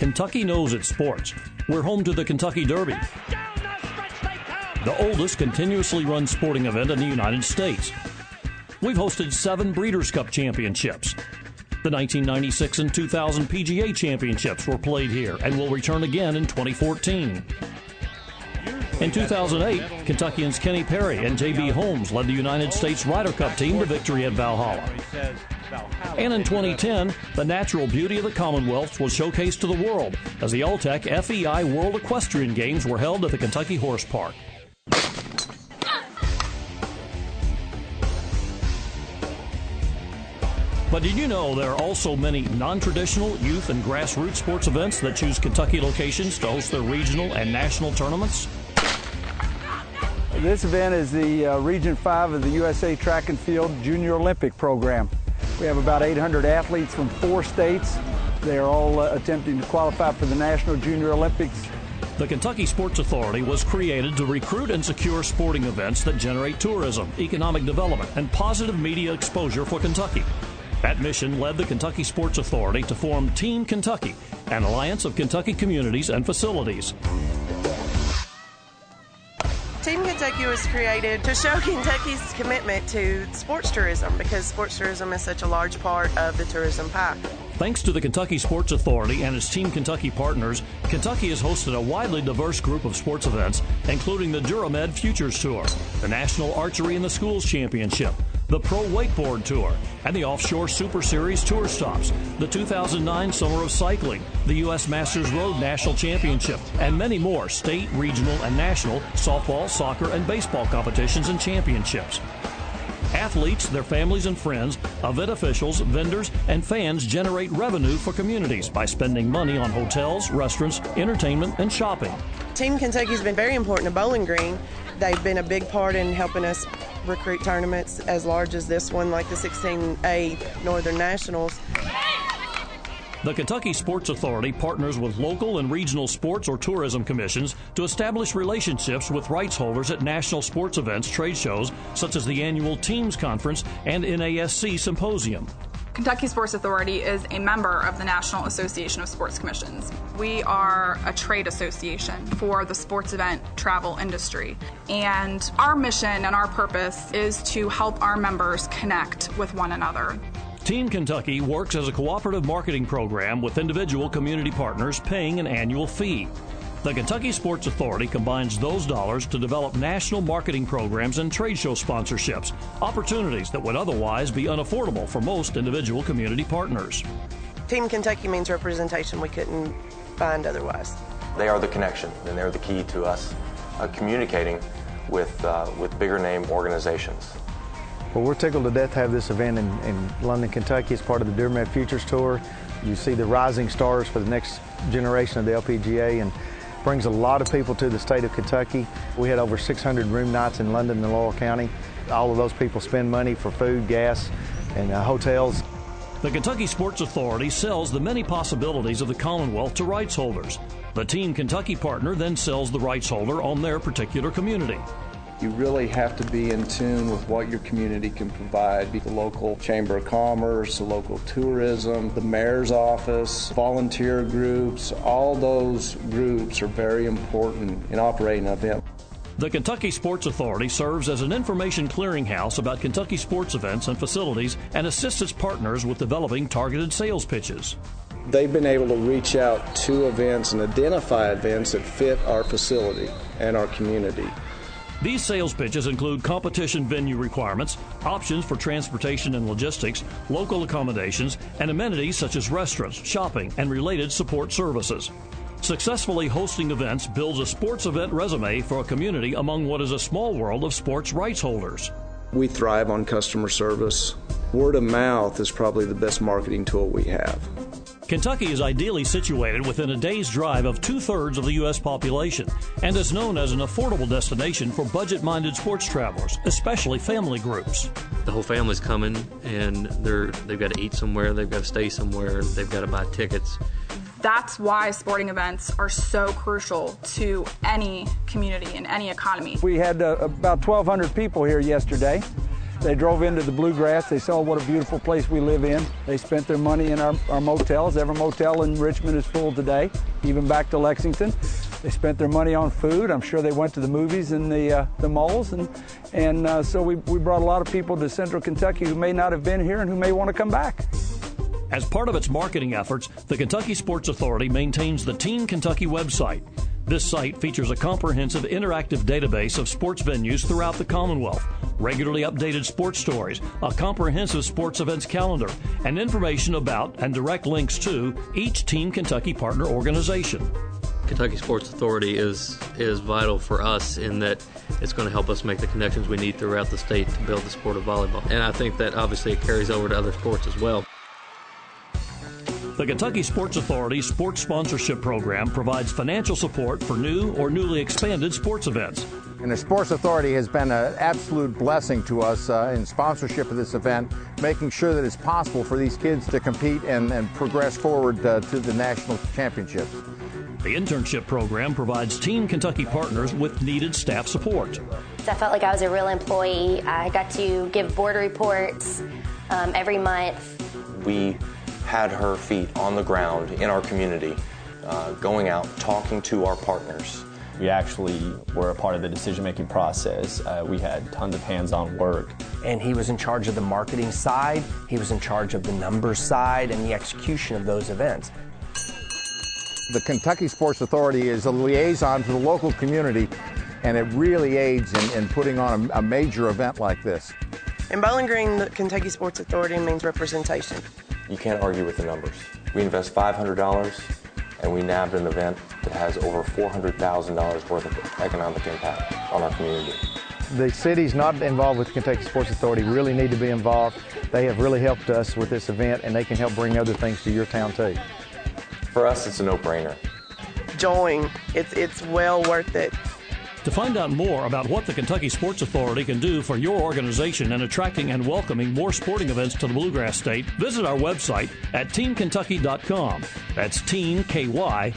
Kentucky knows its sports. We're home to the Kentucky Derby, the oldest continuously run sporting event in the United States. We've hosted 7 Breeders' Cup championships. The 1996 and 2000 PGA championships were played here and will return again in 2014. In 2008, Kentuckians Kenny Perry and J.B. Holmes led the United States Ryder Cup team to victory at Valhalla. And in 2010, the natural beauty of the Commonwealth was showcased to the world as the Alltech FEI World Equestrian Games were held at the Kentucky Horse Park. But did you know there are also many non-traditional youth and grassroots sports events that choose Kentucky locations to host their regional and national tournaments? This event is the Region 5 of the USA Track and Field Junior Olympic program. We have about 800 athletes from 4 states. They are all attempting to qualify for the National Junior Olympics. The Kentucky Sports Authority was created to recruit and secure sporting events that generate tourism, economic development, and positive media exposure for Kentucky. That mission led the Kentucky Sports Authority to form Team Kentucky, an alliance of Kentucky communities and facilities. Team Kentucky was created to show Kentucky's commitment to sports tourism because sports tourism is such a large part of the tourism pie. Thanks to the Kentucky Sports Authority and its Team Kentucky partners, Kentucky has hosted a widely diverse group of sports events, including the Duramed Futures Tour, the National Archery in the Schools Championship, the Pro Wakeboard Tour, and the Offshore Super Series Tour Stops, the 2009 Summer of Cycling, the U.S. Masters Road National Championship, and many more state, regional, and national softball, soccer, and baseball competitions and championships. Athletes, their families and friends, event officials, vendors, and fans generate revenue for communities by spending money on hotels, restaurants, entertainment, and shopping. Team Kentucky's been very important to Bowling Green. They've been a big part in helping us recruit tournaments as large as this one, like the 16A Northern Nationals. The Kentucky Sports Authority partners with local and regional sports or tourism commissions to establish relationships with rights holders at national sports events, trade shows, such as the annual Teams Conference and NASC Symposium. Kentucky Sports Authority is a member of the National Association of Sports Commissions. We are a trade association for the sports event travel industry. And our mission and our purpose is to help our members connect with one another. Team Kentucky works as a cooperative marketing program with individual community partners paying an annual fee. The Kentucky Sports Authority combines those dollars to develop national marketing programs and trade show sponsorships, opportunities that would otherwise be unaffordable for most individual community partners. Team Kentucky means representation we couldn't find otherwise. They are the connection, and they're the key to us communicating with bigger name organizations. Well, we're tickled to death to have this event in London, Kentucky as part of the Duramed Futures Tour. You see the rising stars for the next generation of the LPGA and brings a lot of people to the state of Kentucky. We had over 600 room nights in London and Laurel County. All of those people spend money for food, gas, and hotels. The Kentucky Sports Authority sells the many possibilities of the Commonwealth to rights holders. The Team Kentucky partner then sells the rights holder on their particular community. You really have to be in tune with what your community can provide. The local Chamber of Commerce, the local tourism, the mayor's office, volunteer groups, all those groups are very important in operating an event. The Kentucky Sports Authority serves as an information clearinghouse about Kentucky sports events and facilities and assists its partners with developing targeted sales pitches. They've been able to reach out to events and identify events that fit our facility and our community. These sales pitches include competition venue requirements, options for transportation and logistics, local accommodations, and amenities such as restaurants, shopping, and related support services. Successfully hosting events builds a sports event resume for a community among what is a small world of sports rights holders. We thrive on customer service. Word of mouth is probably the best marketing tool we have. Kentucky is ideally situated within a day's drive of 2/3 of the U.S. population and is known as an affordable destination for budget-minded sports travelers, especially family groups. The whole family's coming, and they've got to eat somewhere, they've got to stay somewhere, they've got to buy tickets. That's why sporting events are so crucial to any community and any economy. We had about 1,200 people here yesterday. They drove into the Bluegrass. They saw what a beautiful place we live in. They spent their money in our motels. Every motel in Richmond is full today, even back to Lexington. They spent their money on food. I'm sure they went to the movies and the malls. And so we brought a lot of people to Central Kentucky who may not have been here and who may want to come back. As part of its marketing efforts, the Kentucky Sports Authority maintains the Team Kentucky website. This site features a comprehensive interactive database of sports venues throughout the Commonwealth, regularly updated sports stories, a comprehensive sports events calendar, and information about and direct links to each Team Kentucky partner organization. Kentucky Sports Authority is vital for us in that it's going to help us make the connections we need throughout the state to build the sport of volleyball. And I think that obviously it carries over to other sports as well. The Kentucky Sports Authority Sports Sponsorship Program provides financial support for new or newly expanded sports events. And the Sports Authority has been an absolute blessing to us in sponsorship of this event, making sure that it's possible for these kids to compete and progress forward to the national championships. The internship program provides Team Kentucky partners with needed staff support. I felt like I was a real employee. I got to give board reports every month. We had her feet on the ground in our community, going out, talking to our partners. We actually were a part of the decision-making process. We had tons of hands-on work. And he was in charge of the marketing side, he was in charge of the numbers side, and the execution of those events. The Kentucky Sports Authority is a liaison to the local community, and it really aids in putting on a major event like this. In Bowling Green, the Kentucky Sports Authority means representation. You can't argue with the numbers. We invest $500 and we nabbed an event that has over $400,000 worth of economic impact on our community. The cities not involved with the Kentucky Sports Authority really need to be involved. They have really helped us with this event, and they can help bring other things to your town too. For us, it's a no-brainer. Join. It's well worth it. To find out more about what the Kentucky Sports Authority can do for your organization in attracting and welcoming more sporting events to the Bluegrass State, visit our website at teamkentucky.com. That's teamky.com.